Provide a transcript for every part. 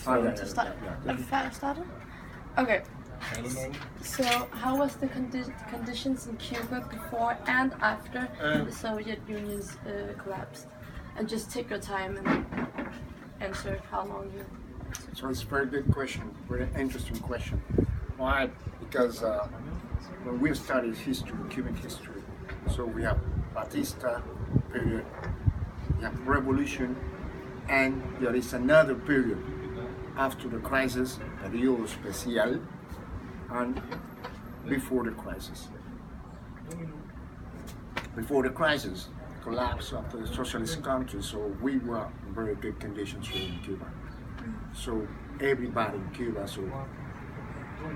To start, have you started? Okay. So, how was the conditions in Cuba before and after the Soviet Union's collapse? And just take your time and answer how long you. So it's a very good question, very interesting question. Why? Because when we study history, Cuban history, so we have Batista period, we have revolution, and there is another period after the crisis, periodo especial, and before the crisis. Before the crisis, collapse of the socialist country, so we were in very good conditions here in Cuba. So everybody in Cuba, so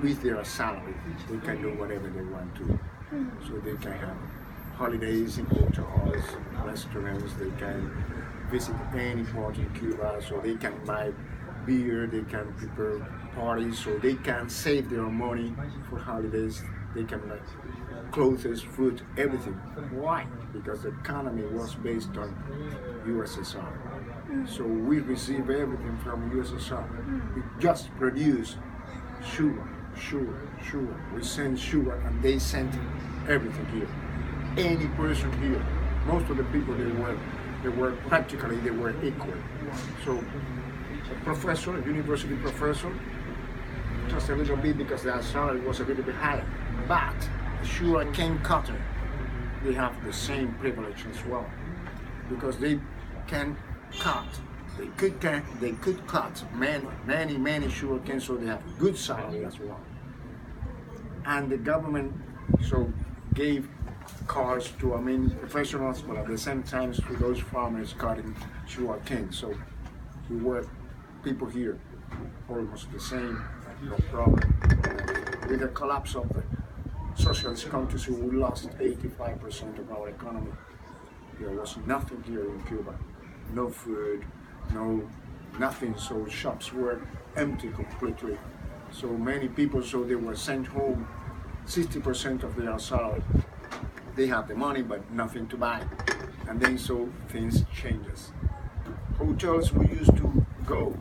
with their salary, they can do whatever they want to. So they can have holidays in hotels, restaurants, they can visit any part in Cuba, so they can buy beer, they can prepare parties, so they can save their money for holidays, they can buy clothes, food, everything. Why? Because the economy was based on USSR. So we receive everything from USSR. We just produce sugar. We send sugar and they send everything here. Any person here, most of the people they were practically equal. So a professor, a university professor, just a little bit because their salary was a little bit higher. But the sugar cane cutter, they have the same privilege as well. Because they can cut. They could cut many sugar canes, so they have good salary as well. And the government so gave cars to professionals, but at the same time to those farmers cutting sugar cane. So we were people here almost the same, no problem. With the collapse of the socialist countries, we lost 85% of our economy. There was nothing here in Cuba, no food, nothing. So shops were empty completely. So many people, so they were sent home. 60% of their salary. They have the money, but nothing to buy. And then so things changes. Hotels we used to go.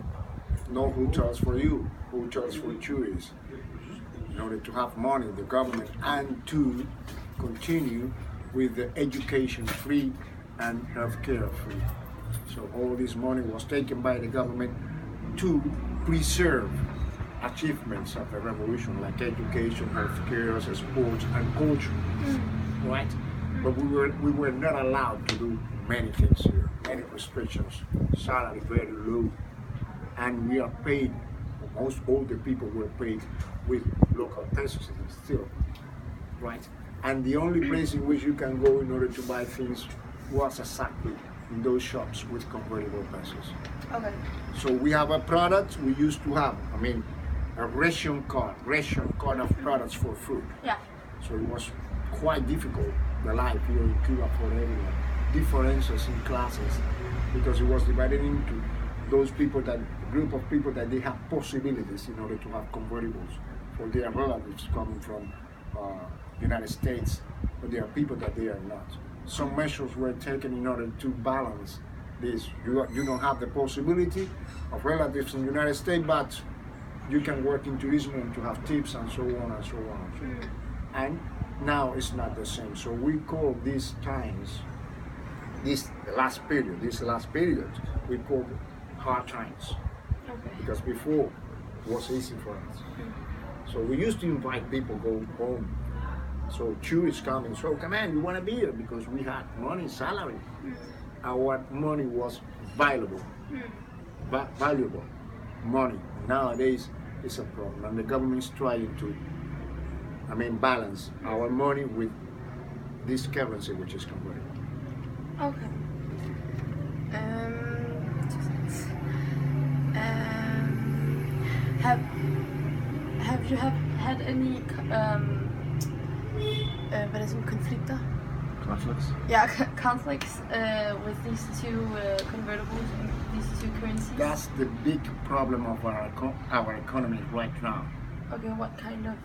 No hotels for you, hotels for tourists. In order to have money, the government, and to continue with the education free and healthcare free. So all this money was taken by the government to preserve achievements of the revolution, like education, healthcare, sports, and culture, right? But we were not allowed to do many things here, many restrictions, salary very low, and we are paid, almost all the people were paid with local pesos still, right? And the only place in which you can go in order to buy things was exactly in those shops with convertible pesos. Okay. So we have a product we used to have, a ration card of products for food. Yeah. So it was quite difficult, the life here in Cuba for everyone. Differences in classes, because it was divided into those people group of people that they have possibilities in order to have convertibles for their relatives coming from United States, but there are people that they are not. Some measures were taken in order to balance this. You don't have the possibility of relatives in the United States, but you can work in tourism to have tips and so on and so on. And so on. And now it's not the same. So we call these times, this last period, we call it hard times. Okay. Because before it was easy for us. So we used to invite people go home. So tourists coming, so come on, you want to be here, because we had money, salary. Our money was valuable money. Nowadays it's a problem, and the government is trying to, balance our money with this currency, which is convertible. Okay. Have you had any konflikter? Conflicts? Yeah, conflicts with these two convertibles, these two currencies? That's the big problem of our economy right now. Okay, what kind of?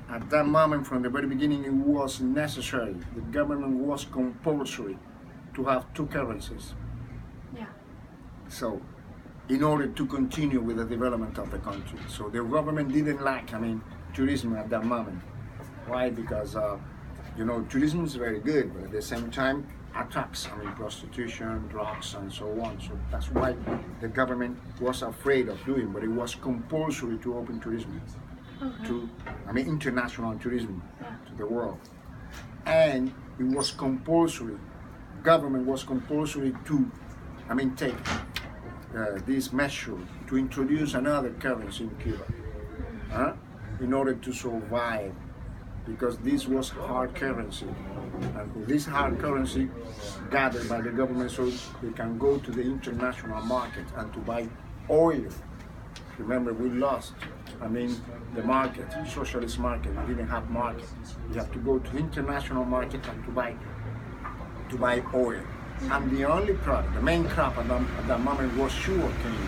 At that moment, from the very beginning, it was necessary. The government was compulsory to have two currencies. Yeah. So in order to continue with the development of the country. So the government didn't like, tourism at that moment. Why? Because, tourism is very good, but at the same time, attracts, prostitution, drugs, and so on. So that's why the government was afraid of doing, but it was compulsory to open tourism, to, international tourism to the world. And it was compulsory, government was compulsory to, take this measure to introduce another currency in Cuba, in order to survive, because this was hard currency. And this hard currency gathered by the government so they can go to the international market and to buy oil. Remember, we lost, the market, socialist market. We didn't have market. You have to go to international market and to buy oil. And the only product, the main crop at that moment was sugar cane.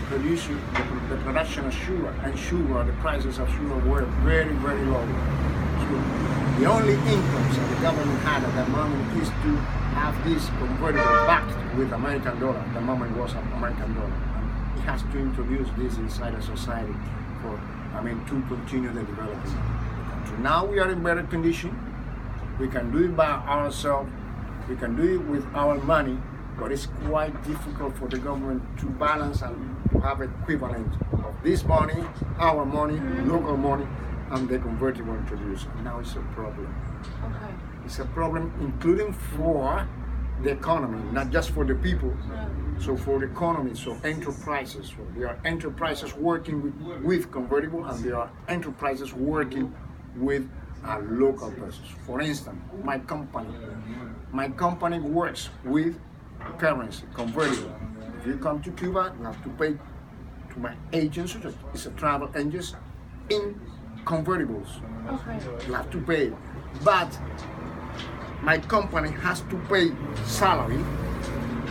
The production of sugar, and sugar, the prices of sugar were very, very low. So the only incomes that the government had at that moment is to have this convertible backed with American dollar. The moment was American dollar. And it has to introduce this inside a society for, to continue the development of the country. Now we are in better condition. We can do it by ourselves. We can do it with our money, but it's quite difficult for the government to balance and to have equivalent of this money, our money, local money, and the convertible introduced. And now it's a problem. Okay. It's a problem including for the economy, not just for the people. So for the economy, so enterprises. So there are enterprises working with convertible, and there are enterprises working with local pesos. For instance, my company works with currency, convertible. If you come to Cuba, you have to pay to my agency, it's a travel agency, in convertibles. Okay. You have to pay. But my company has to pay salary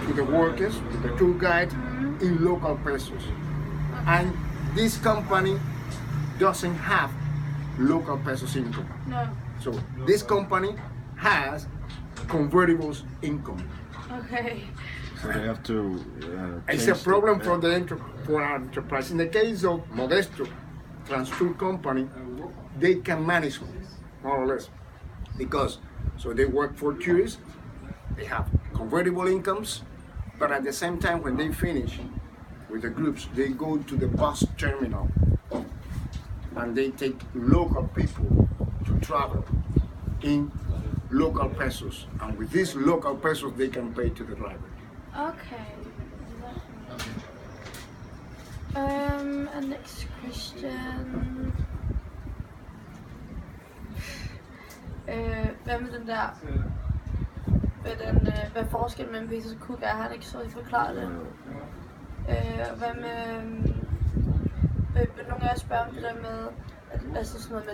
to the workers, to the tour guide, in local pesos. And this company doesn't have local pesos income. No. So this company has convertibles income. Okay. So they have to. It's a problem for for our enterprise. In the case of Modesto Transtour Company, they can manage more or less, because they work for tourists, they have convertible incomes, but at the same time, when they finish with the groups, they go to the bus terminal and they take local people to travel in local pesos, and with these local pesos they can pay to the driver. Okay. And next question. Hvad med den der? Hvad forskellen mellem pesos og kuk er? Har han ikke så forklaret det? Hvad med? Vil nogen af jer spørge om det der med, at, altså sådan noget med